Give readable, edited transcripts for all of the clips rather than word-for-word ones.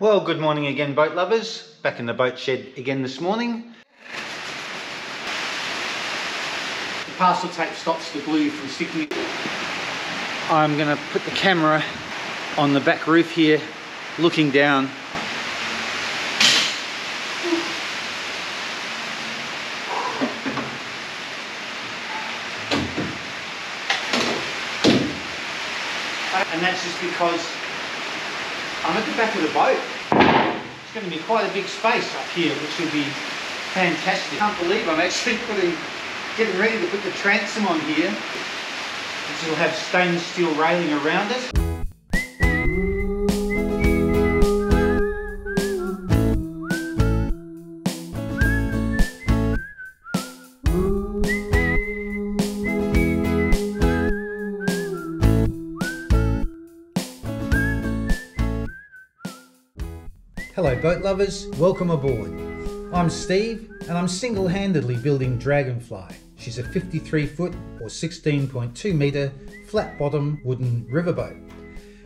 Well, good morning again, boat lovers. Back in the boat shed again this morning. The parcel tape stops the glue from sticking. I'm going to put the camera on the back roof here, looking down. And that's just because I'm at the back of the boat. It's going to be quite a big space up here, which will be fantastic. I can't believe I'm actually getting ready to put the transom on here, which will have stainless steel railing around it. Hello boat lovers, welcome aboard. I'm Steve and I'm single-handedly building Dragonfly. She's a 53 foot or 16.2 metre flat bottom wooden riverboat.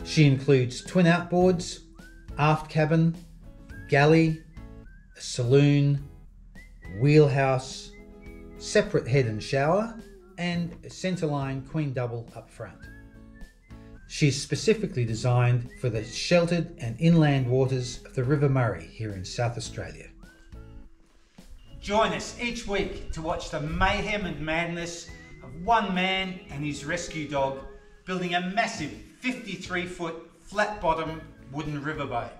She includes twin outboards, aft cabin, galley, a saloon, wheelhouse, separate head and shower and a centerline queen double up front. She's specifically designed for the sheltered and inland waters of the River Murray here in South Australia. Join us each week to watch the mayhem and madness of one man and his rescue dog building a massive 53 foot flat bottom wooden riverboat.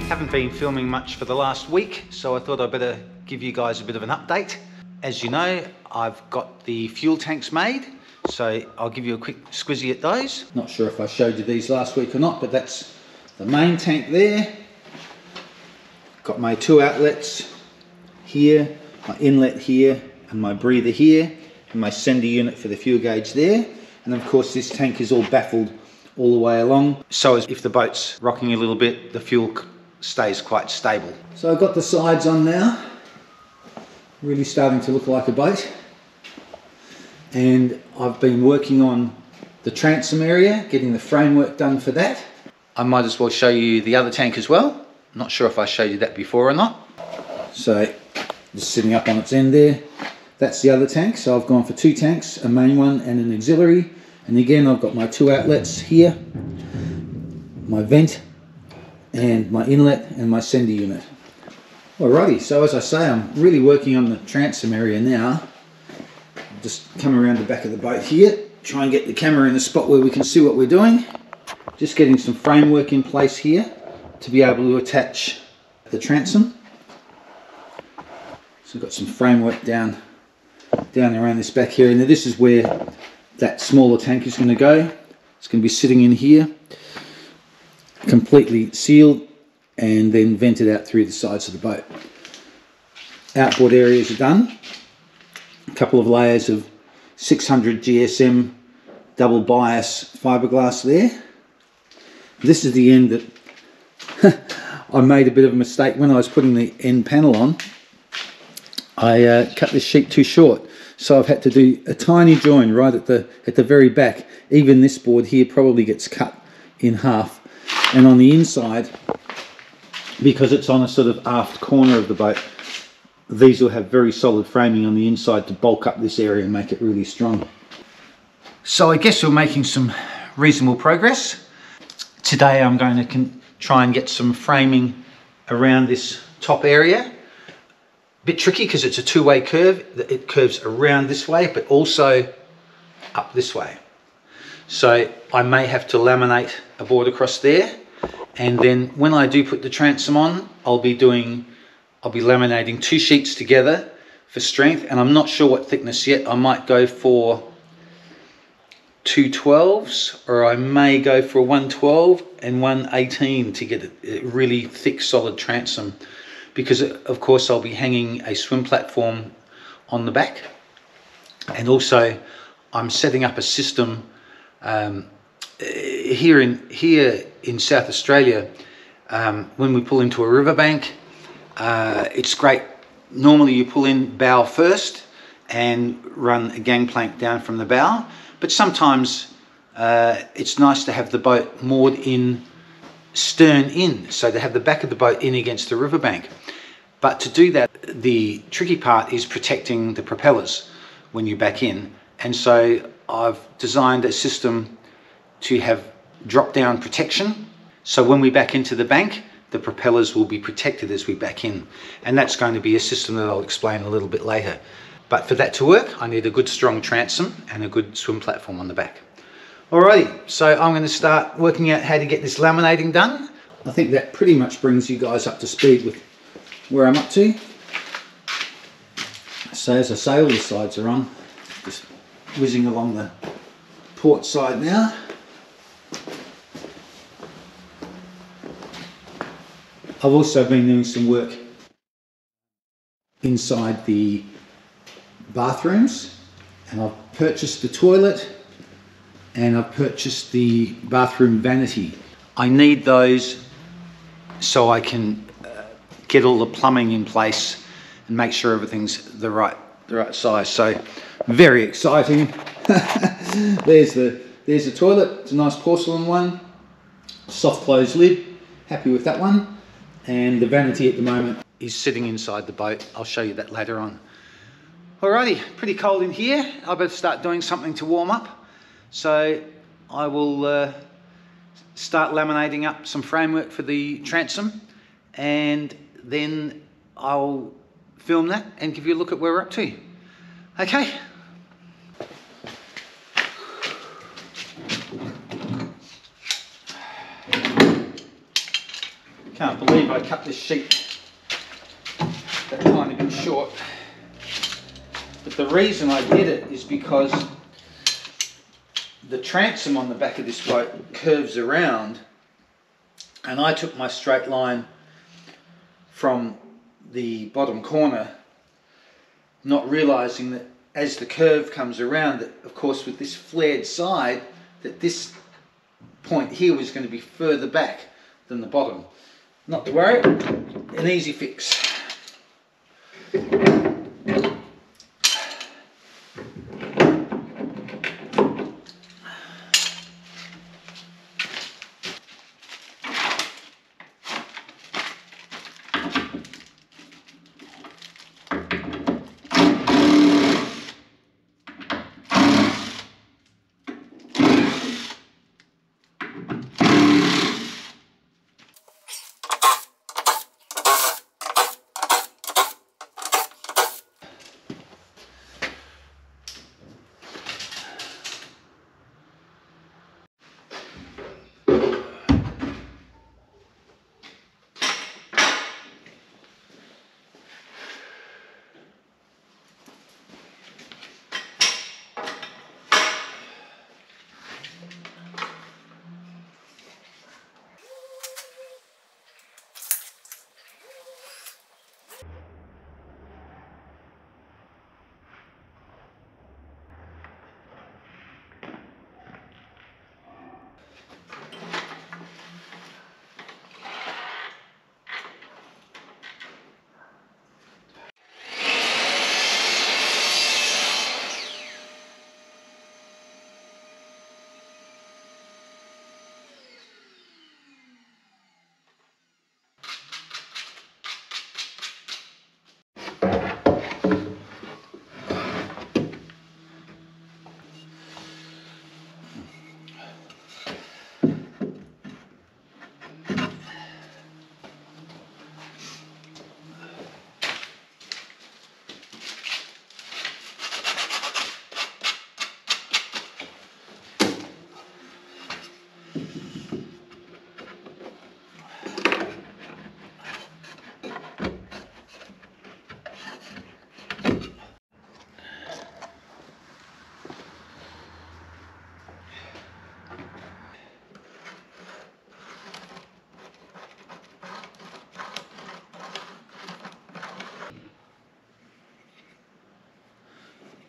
Haven't been filming much for the last week, so I thought I'd better give you guys a bit of an update. As you know, I've got the fuel tanks made, so I'll give you a quick squizzy at those. Not sure if I showed you these last week or not, but that's the main tank there. Got my two outlets here, my inlet here, and my breather here, and my sender unit for the fuel gauge there. And of course this tank is all baffled all the way along, so as if the boat's rocking a little bit, the fuel stays quite stable. So I've got the sides on now, really starting to look like a boat, and I've been working on the transom area, getting the framework done for that. I might as well show you the other tank as well. Not sure if I showed you that before or not. So just sitting up on its end there, that's the other tank. So I've gone for two tanks, a main one and an auxiliary, and again I've got my two outlets here, my vent and my inlet and my sender unit. Alrighty, so as I say, I'm really working on the transom area now. Just come around the back of the boat here, try and get the camera in a spot where we can see what we're doing. Just getting some framework in place here to be able to attach the transom. So I've got some framework down around this back here, and this is where that smaller tank is going to go. It's going to be sitting in here, completely sealed and then vented out through the sides of the boat. Outboard areas are done. A couple of layers of 600 GSM double bias fiberglass there. This is the end that I made a bit of a mistake when I was putting the end panel on. I cut this sheet too short, so I've had to do a tiny join right at the very back. Even this board here probably gets cut in half. And on the inside, because it's on a sort of aft corner of the boat, these will have very solid framing on the inside to bulk up this area and make it really strong. So I guess we're making some reasonable progress. Today I'm going to try and get some framing around this top area. A bit tricky because it's a two-way curve. It curves around this way but also up this way. So I may have to laminate a board across there, and then when I do put the transom on, I'll be laminating two sheets together for strength, and I'm not sure what thickness yet. I might go for 212s, or I may go for a 112 and 118 to get a really thick solid transom, because of course I'll be hanging a swim platform on the back, and also I'm setting up a system here in South Australia, when we pull into a riverbank, it's great. Normally you pull in bow first and run a gangplank down from the bow, but sometimes it's nice to have the boat moored in stern in, so to have the back of the boat in against the riverbank. But to do that, the tricky part is protecting the propellers when you back in, and so I've designed a system to have drop down protection, so when we back into the bank, the propellers will be protected as we back in, and that's going to be a system that I'll explain a little bit later. But for that to work, I need a good strong transom and a good swim platform on the back. Alrighty, so I'm going to start working out how to get this laminating done. I think that pretty much brings you guys up to speed with where I'm up to. So as I say, all the sides are on. Just whizzing along the port side now. I've also been doing some work inside the bathrooms, and I've purchased the toilet and I've purchased the bathroom vanity. I need those so I can get all the plumbing in place and make sure everything's the right size. So very exciting. There's the toilet. It's a nice porcelain one, soft close lid. Happy with that one. And the vanity at the moment is sitting inside the boat. I'll show you that later on. Alrighty, pretty cold in here. I better start doing something to warm up. So I will start laminating up some framework for the transom, and then I'll film that and give you a look at where we're up to. Okay. Can't believe I cut this sheet that tiny bit short. But the reason I did it is because the transom on the back of this boat curves around, and I took my straight line from the bottom corner, not realizing that as the curve comes around, that of course with this flared side, that this point here was going to be further back than the bottom. Not to worry, an easy fix.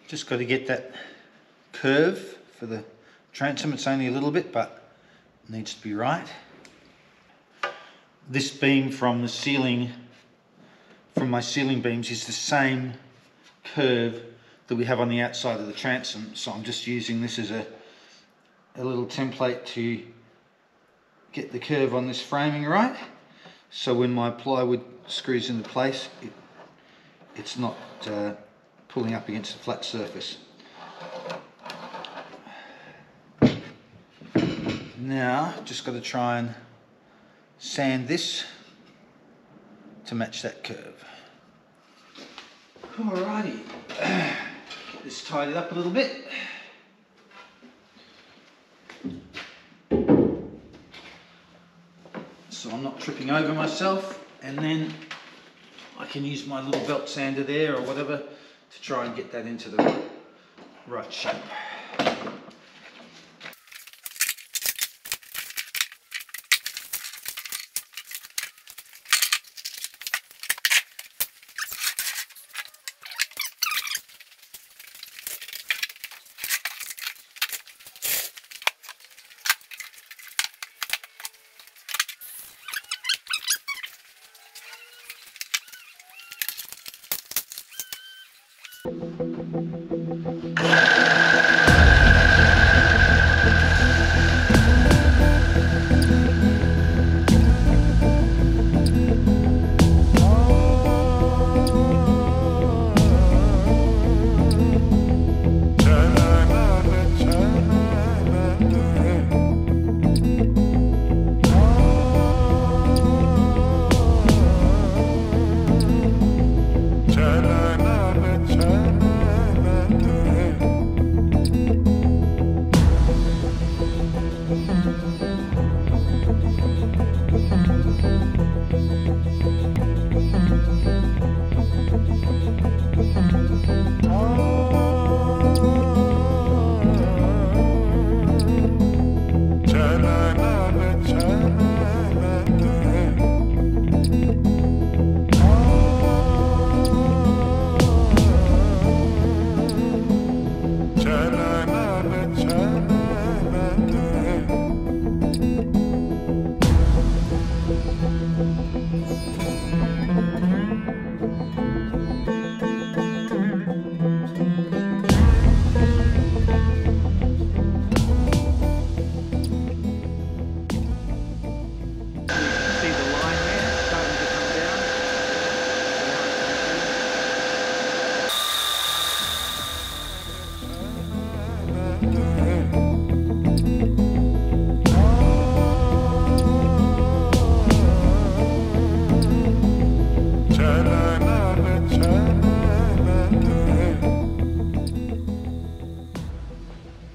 Just got to get that curve for the transom. It's only a little bit, but it needs to be right. this beam from the ceiling, from my ceiling beams, is the same curve that we have on the outside of the transom. So I'm just using this as a little template to get the curve on this framing right. So when my plywood screws into place, it's not pulling up against a flat surface. Now, just got to try and sand this to match that curve. Alrighty, get this tidied up a little bit. So I'm not tripping over myself, and then I can use my little belt sander there or whatever to try and get that into the right shape.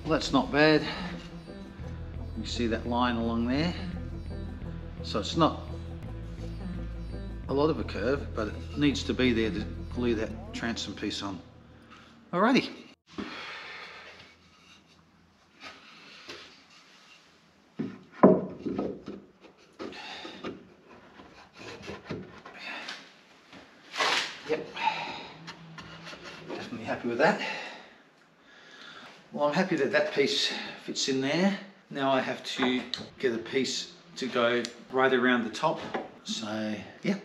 Well, that's not bad. You see that line along there? So it's not a lot of a curve, but it needs to be there to glue that transom piece on. Alrighty. Yep, definitely happy with that. Well, I'm happy that that piece fits in there. Now I have to get a piece to go right around the top. So, yeah.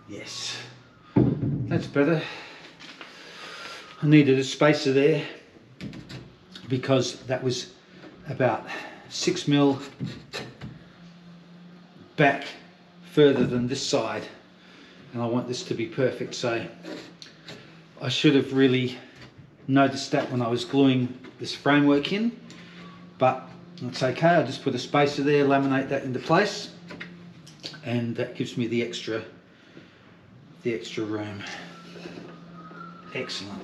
Yes, that's better. I needed a spacer there because that was about 6 mil back further than this side, and I want this to be perfect. So I should have really noticed that when I was gluing this framework in, but it's okay. I'll just put a spacer there, laminate that into place, and that gives me the extra room. Excellent.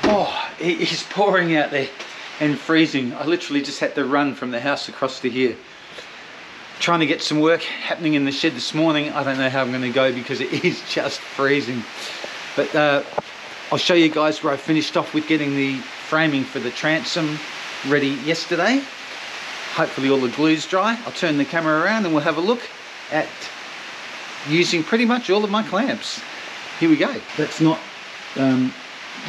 Oh, it is pouring out there and freezing. I literally just had to run from the house across to here. Trying to get some work happening in the shed this morning. I don't know how I'm going to go because it is just freezing. But I'll show you guys where I finished off with getting the framing for the transom ready yesterday. Hopefully all the glue's dry. I'll turn the camera around and we'll have a look at using pretty much all of my clamps. Here we go. That's not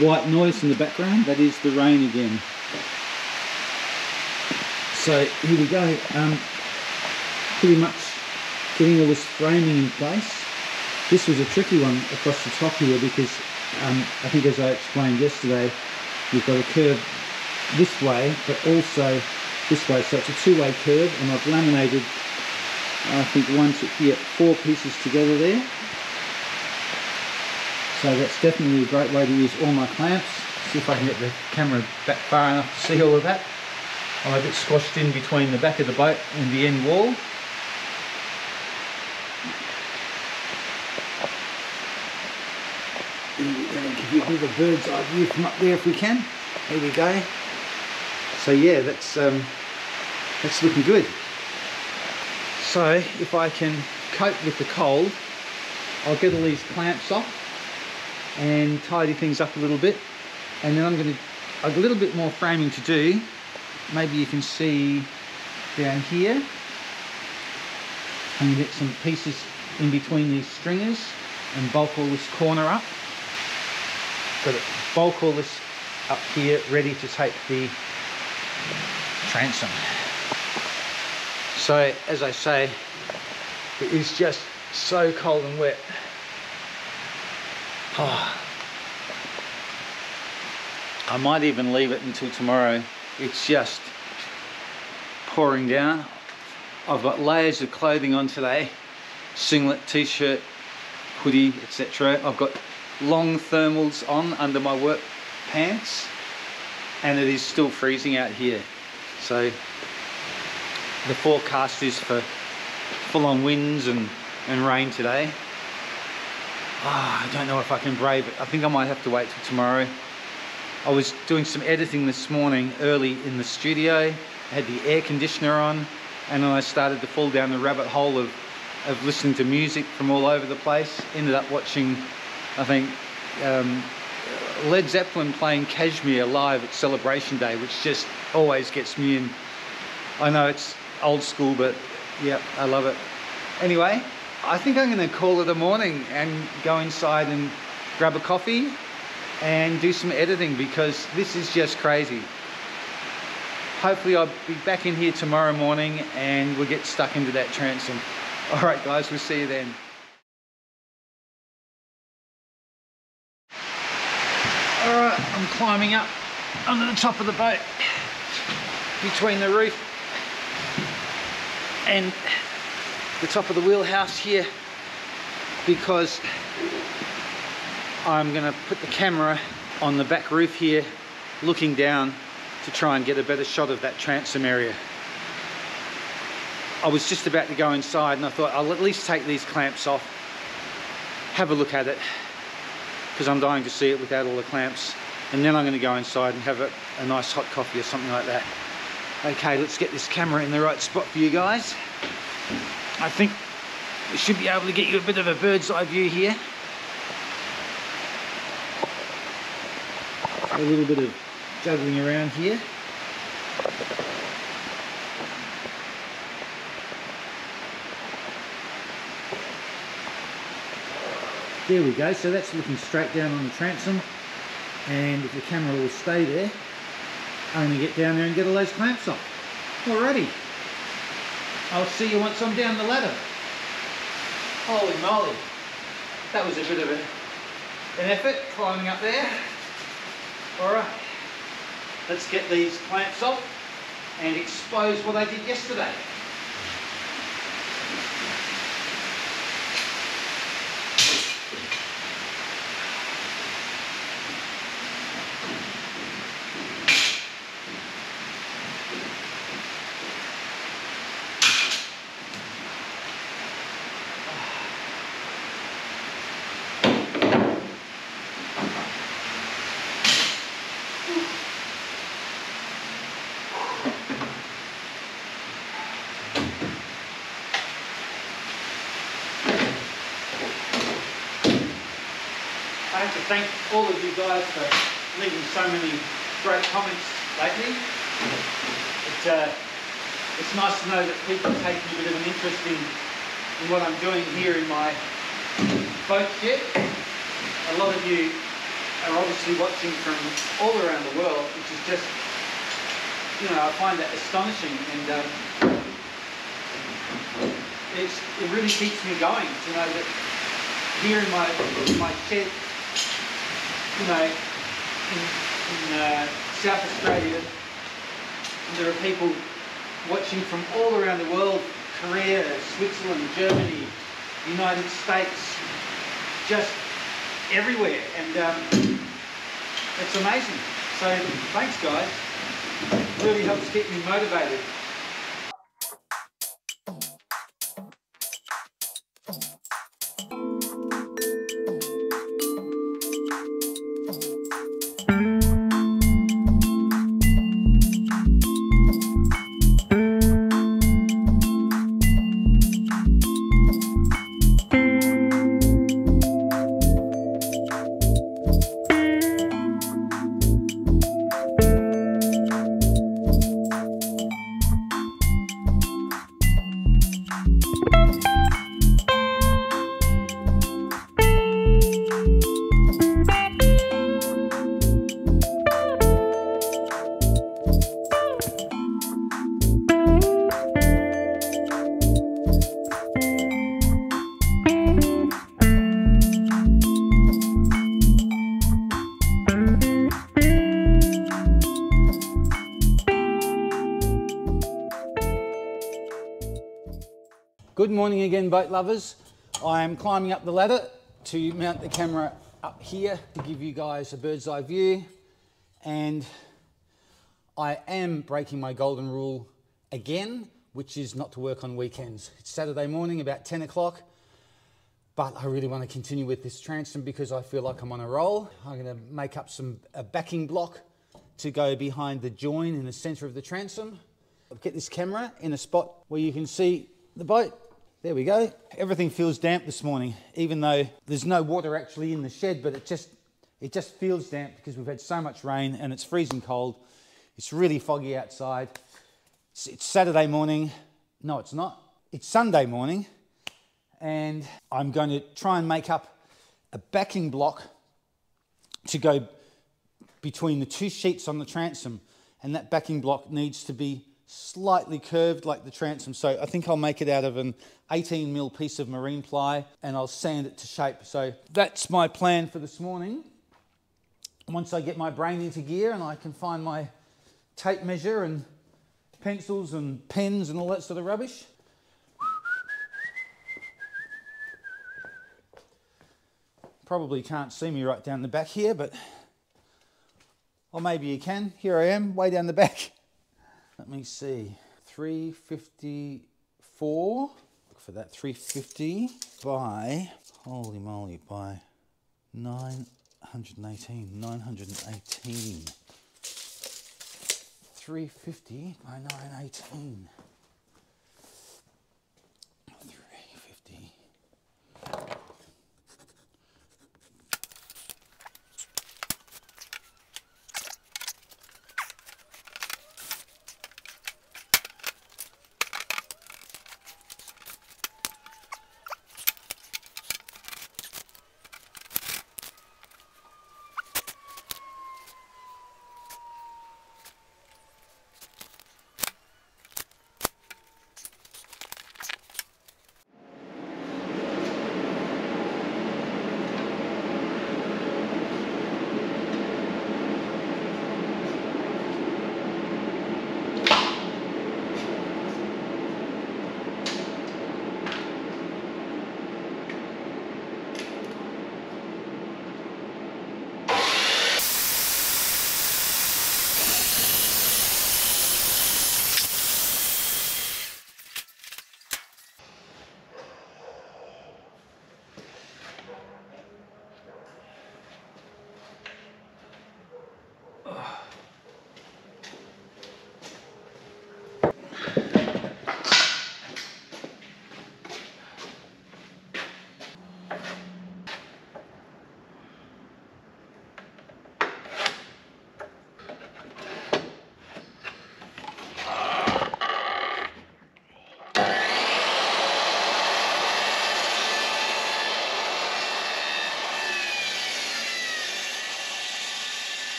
white noise in the background, that is the rain again. So here we go. Pretty much getting all this framing in place. This was a tricky one across the top here because I think, as I explained yesterday, you've got a curve this way but also this way, so it's a two-way curve, and I've laminated, I think, 4 pieces together there. So that's definitely a great way to use all my clamps. See if I can get the camera back far enough to see all of that. I'm a bit squashed in between the back of the boat and the end wall. Give you a bit of a bird's eye view from up there if we can. There we go. So yeah, that's looking good. So if I can cope with the cold, I'll get all these clamps off and tidy things up a little bit, and then I've a little bit more framing to do. Maybe you can see down here. I'm going to get some pieces in between these stringers and bulk all this corner up. Got to bulk all this up here, ready to take the transom. So as I say, it is just so cold and wet. Oh. I might even leave it until tomorrow. It's just pouring down. I've got layers of clothing on today, singlet, t-shirt, hoodie, etc. I've got long thermals on under my work pants, and it is still freezing out here. So the forecast is for full-on winds and rain today. I don't know if I can brave it. I think I might have to wait till tomorrow. I was doing some editing this morning early in the studio. I had the air conditioner on, and then I started to fall down the rabbit hole of listening to music from all over the place. Ended up watching, I think, Led Zeppelin playing Kashmir live at Celebration Day, which just always gets me in. I know it's old school, but yeah, I love it. Anyway, I think I'm going to call it a morning and go inside and grab a coffee and do some editing, because this is just crazy. Hopefully I'll be back in here tomorrow morning and we'll get stuck into that transom. All right guys, we'll see you then. All right, I'm climbing up onto the top of the boat between the roof and the top of the wheelhouse here, because I'm going to put the camera on the back roof here, looking down to try and get a better shot of that transom area. I was just about to go inside and I thought I'll at least take these clamps off, have a look at it, because I'm dying to see it without all the clamps, and then I'm going to go inside and have a nice hot coffee or something like that. Okay, let's get this camera in the right spot for you guys. I think we should be able to get you a bit of a bird's eye view here. A little bit of juggling around here. There we go, so that's looking straight down on the transom, and if the camera will stay there, I'm going to get down there and get all those clamps off. Alrighty, I'll see you once I'm down the ladder. Holy moly, that was a bit of an effort climbing up there. Alright, let's get these clamps off and expose what I did yesterday. I have to thank all of you guys for leaving so many great comments lately. It's nice to know that people are taking a bit of an interest in what I'm doing here in my boat shed. A lot of you are obviously watching from all around the world, which is just, you know, I find that astonishing, and it really keeps me going to know that here in my shed, you know, in South Australia, there are people watching from all around the world, Korea, Switzerland, Germany, United States, just everywhere, and it's amazing. So thanks guys, it really helps keep me motivated. Good morning again, boat lovers. I am climbing up the ladder to mount the camera up here to give you guys a bird's eye view, and I am breaking my golden rule again, which is not to work on weekends. It's Saturday morning about 10 o'clock, but I really want to continue with this transom because I feel like I'm on a roll. I'm going to make up a backing block to go behind the join in the center of the transom. I'll get this camera in a spot where you can see the boat. There we go. Everything feels damp this morning, even though there's no water actually in the shed, but it just feels damp because we've had so much rain and it's freezing cold. It's really foggy outside. It's Saturday morning. No, it's not. It's Sunday morning, and I'm going to try and make up a backing block to go between the two sheets on the transom, and that backing block needs to be slightly curved like the transom. So I think I'll make it out of an 18mm piece of marine ply, and I'll sand it to shape. So that's my plan for this morning. Once I get my brain into gear and I can find my tape measure and pencils and pens and all that sort of rubbish. Probably can't see me right down the back here, but, or maybe you can. Here I am, way down the back. Let me see, 354, look for that, 350 by, holy moly, by 918, 350 by 918, 350.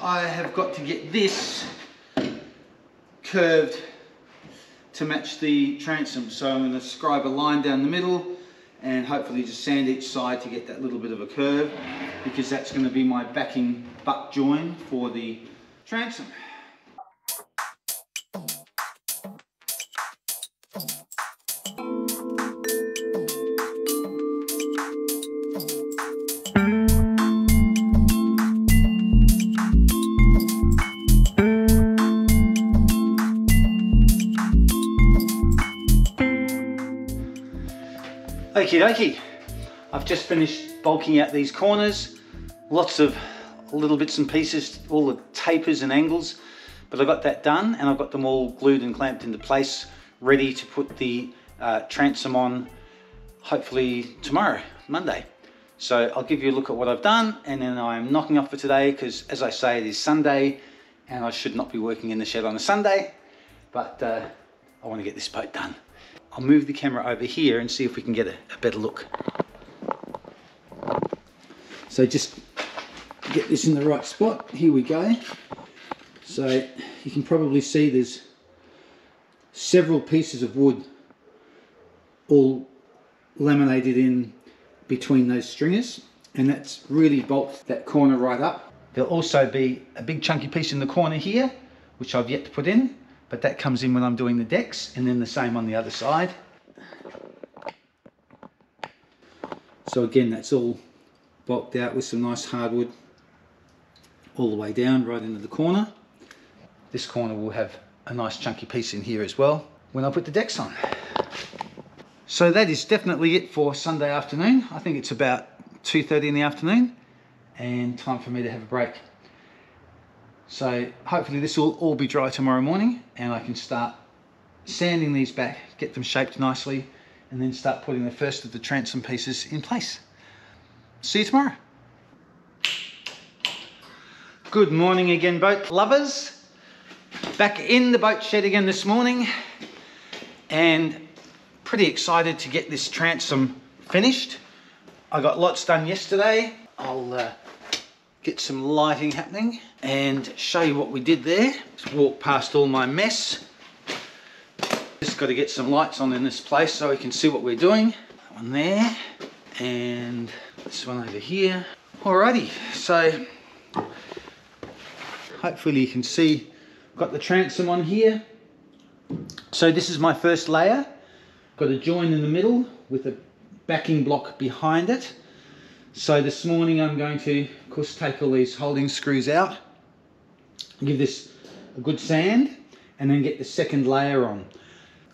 I have got to get this curved to match the transom. So I'm going to scribe a line down the middle and hopefully just sand each side to get that little bit of a curve, because that's going to be my backing butt join for the transom. Okie dokie, I've just finished bulking out these corners, lots of little bits and pieces, all the tapers and angles, but I got that done and I've got them all glued and clamped into place, ready to put the transom on hopefully tomorrow, Monday. So I'll give you a look at what I've done, and then I'm knocking off for today because, as I say, it is Sunday and I should not be working in the shed on a Sunday, but I want to get this boat done. I'll move the camera over here and see if we can get a better look. So just get this in the right spot. Here we go. So you can probably see there's several pieces of wood all laminated in between those stringers, and that's really bulked that corner right up. There'll also be a big chunky piece in the corner here, which I've yet to put in, but that comes in when I'm doing the decks, and then the same on the other side. So again, that's all bulked out with some nice hardwood all the way down right into the corner. This corner will have a nice chunky piece in here as well when I put the decks on. So that is definitely it for Sunday afternoon. I think it's about 2:30 in the afternoon and time for me to have a break. So hopefully this will all be dry tomorrow morning and I can start sanding these back, get them shaped nicely, and then start putting the first of the transom pieces in place. See you tomorrow. Good morning again, boat lovers. Back in the boat shed again this morning, and pretty excited to get this transom finished. I got lots done yesterday. I'll get some lighting happening and show you what we did there. Just walk past all my mess. Just got to get some lights on in this place so we can see what we're doing. That one there and this one over here. Alrighty, so hopefully you can see I've got the transom on here. So this is my first layer. Got a join in the middle with a backing block behind it. So this morning I'm going to, of course, take all these holding screws out, give this a good sand, and then get the second layer on,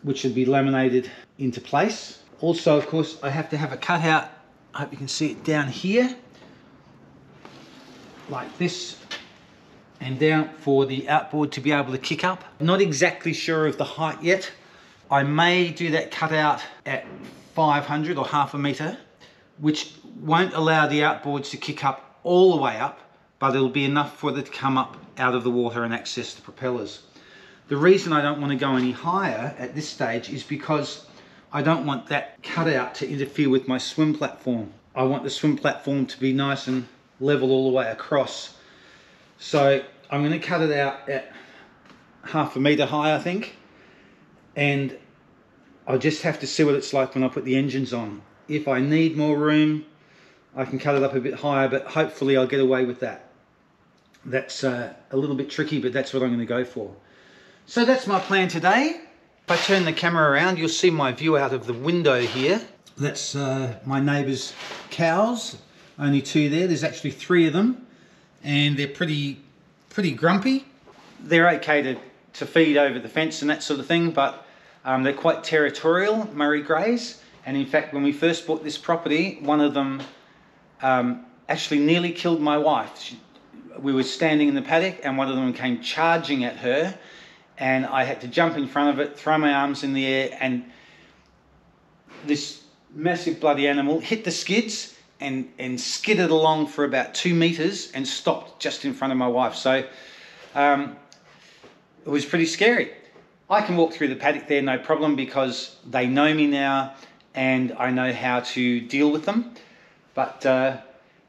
which will be laminated into place. Also, of course, I have to have a cutout, I hope you can see it down here, like this, and down for the outboard to be able to kick up. Not exactly sure of the height yet. I may do that cutout at 500 or half a metre, which won't allow the outboards to kick up all the way up, but it'll be enough for it to come up out of the water and access the propellers. The reason I don't want to go any higher at this stage is because I don't want that cutout to interfere with my swim platform. I want the swim platform to be nice and level all the way across. So I'm going to cut it out at half a metre high, I think, and I'll just have to see what it's like when I put the engines on. If I need more room, I can cut it up a bit higher, but hopefully I'll get away with that. That's a little bit tricky, but that's what I'm going to go for. So that's my plan today. If I turn the camera around, you'll see my view out of the window here. That's my neighbour's cows. Only two there. There's actually three of them, and they're pretty grumpy. They're okay to feed over the fence and that sort of thing, but they're quite territorial, Murray Greys. And in fact, when we first bought this property, one of them actually nearly killed my wife. We were standing in the paddock and one of them came charging at her, and I had to jump in front of it, throw my arms in the air, and this massive bloody animal hit the skids and skidded along for about 2 meters and stopped just in front of my wife. So it was pretty scary. I can walk through the paddock there no problem because they know me now and I know how to deal with them. But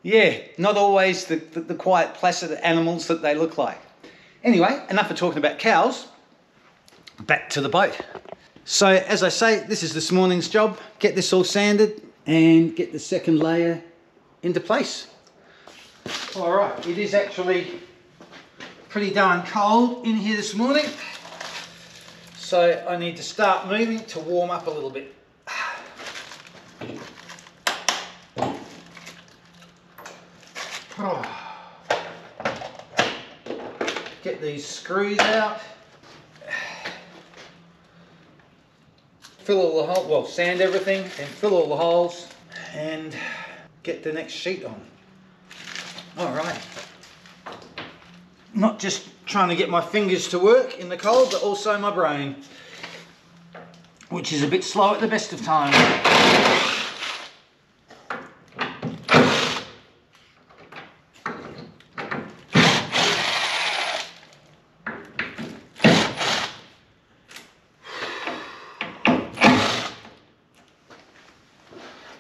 Yeah, not always the quiet, placid animals that they look like. Anyway, enough of talking about cows. Back to the boat. So, as I say, this is this morning's job. Get this all sanded and get the second layer into place. All right, it is actually pretty darn cold in here this morning. So I need to start moving to warm up a little bit. Get these screws out. Fill all the holes, well, sand everything and fill all the holes and get the next sheet on. All right. Not just trying to get my fingers to work in the cold, but also my brain, which is a bit slow at the best of times.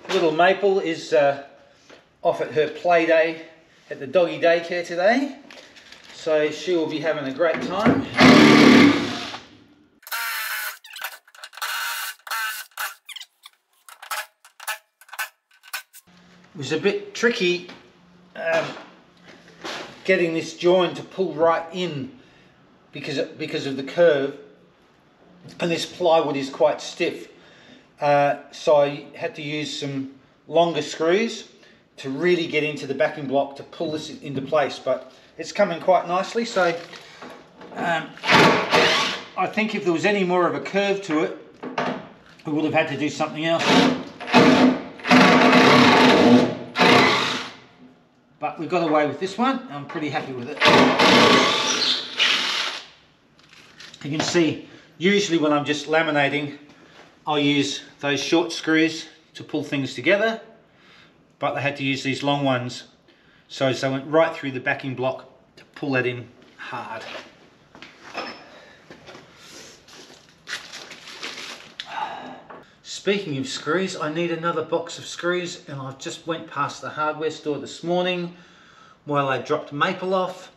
Little Maple is off at her play day at the doggy daycare today, so she will be having a great time. It was a bit tricky getting this join to pull right in because of the curve, and this plywood is quite stiff. So I had to use some longer screws to really get into the backing block to pull this into place, but it's coming quite nicely. So I think if there was any more of a curve to it, we would have had to do something else. But we got away with this one. I'm pretty happy with it. You can see, usually when I'm just laminating, I'll use those short screws to pull things together, but I had to use these long ones, so they went right through the backing block to pull that in hard. Speaking of screws, I need another box of screws, and I just went past the hardware store this morning while I dropped Maple off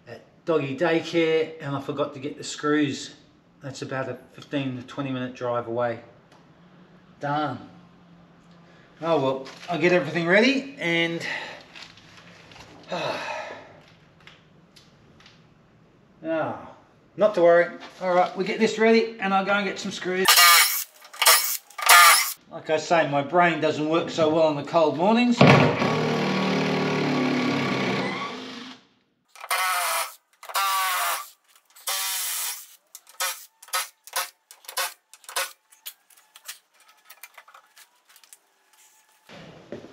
at doggy daycare, and I forgot to get the screws. That's about a 15 to 20 minute drive away. Darn. Oh well, I'll get everything ready and not to worry. Alright, we get this ready and I'll go and get some screws. Like I say, my brain doesn't work so well on the cold mornings.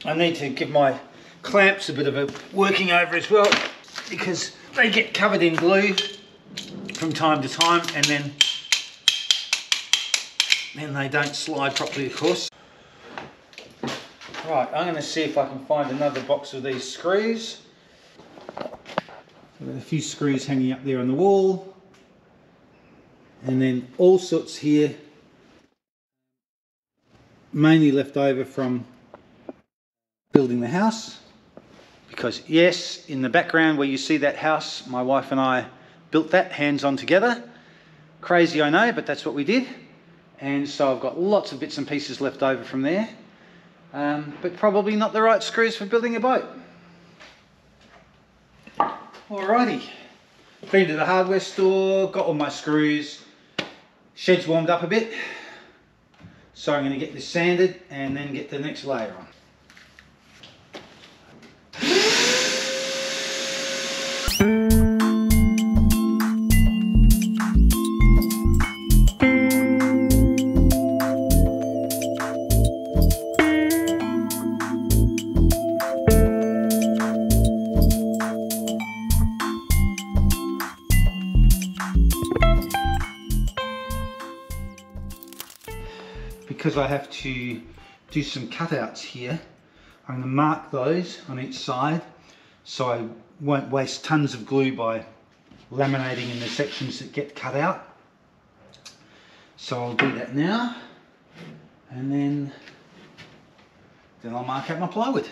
I need to give my clamps a bit of a working over as well, because they get covered in glue from time to time, and then they don't slide properly, of course. Right, I'm going to see if I can find another box of these screws. I've got a few screws hanging up there on the wall, and then all sorts here, mainly left over from building the house, because yes, in the background where you see that house, my wife and I built that hands on together. Crazy, I know, but that's what we did. And so I've got lots of bits and pieces left over from there, but probably not the right screws for building a boat. Alrighty, been to the hardware store, got all my screws, shed's warmed up a bit, so I'm going to get this sanded and then get the next layer on. Because I have to do some cutouts here, I'm going to mark those on each side so I won't waste tons of glue by laminating in the sections that get cut out. So I'll do that now, and then I'll mark out my plywood.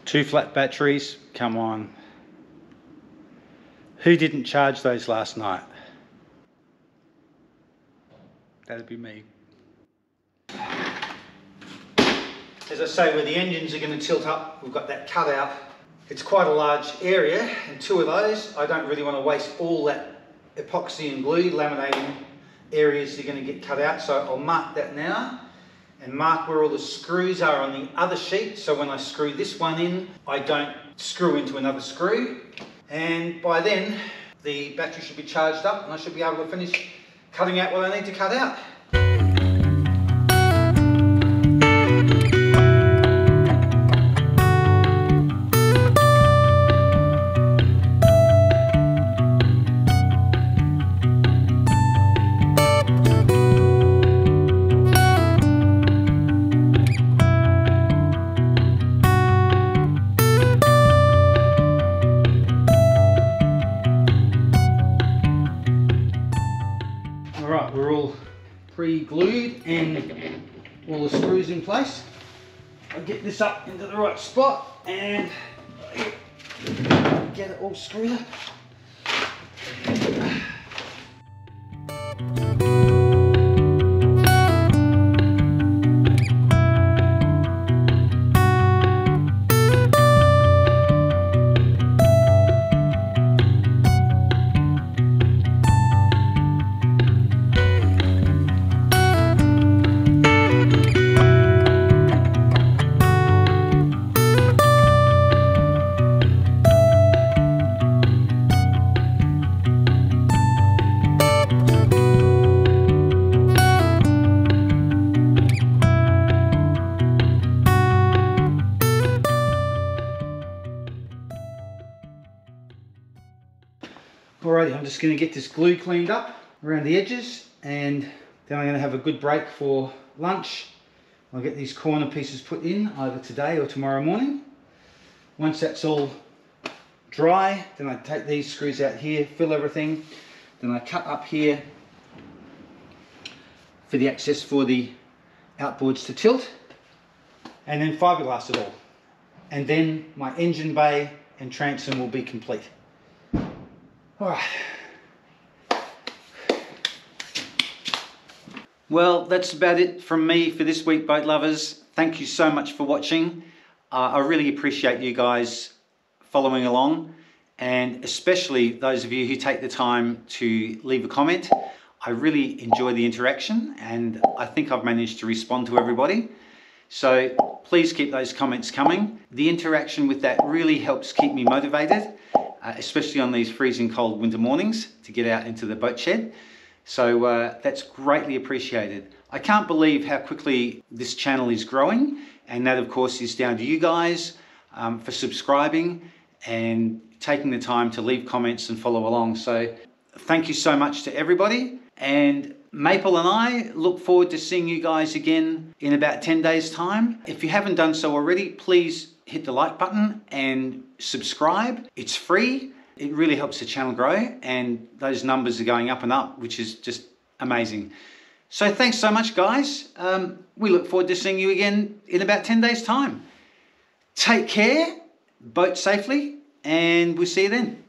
2 flat batteries, come on. Who didn't charge those last night? That'd be me. As I say, where the engines are going to tilt up, we've got that cutout. It's quite a large area, and 2 of those, I don't really want to waste all that epoxy and glue laminating areas that are going to get cut out, so I'll mark that now and mark where all the screws are on the other sheet, so when I screw this one in, I don't screw into another screw, and by then the battery should be charged up and I should be able to finish cutting out what I need to cut out. Alright, we're all pre-glued and all the screws in place. I'll get this up into the right spot and get it all screwed up. Alrighty, I'm just going to get this glue cleaned up around the edges, and then I'm going to have a good break for lunch. I'll get these corner pieces put in either today or tomorrow morning. Once that's all dry, then I take these screws out here, fill everything, then I cut up here for the access for the outboards to tilt, and then fiberglass it all. And then my engine bay and transom will be complete. Alright. Well, that's about it from me for this week, boat lovers. Thank you so much for watching. I really appreciate you guys following along, and especially those of you who take the time to leave a comment. I really enjoy the interaction, and I think I've managed to respond to everybody. So please keep those comments coming. The interaction with that really helps keep me motivated, especially on these freezing cold winter mornings, to get out into the boat shed. So that's greatly appreciated. I can't believe how quickly this channel is growing, and that of course is down to you guys for subscribing and taking the time to leave comments and follow along. So thank you so much to everybody, and Maple and I look forward to seeing you guys again in about 10 days time. If you haven't done so already, please hit the like button and subscribe. It's free. It really helps the channel grow, and those numbers are going up and up, which is just amazing. So thanks so much, guys. We look forward to seeing you again in about 10 days time. Take care, boat safely, and we'll see you then.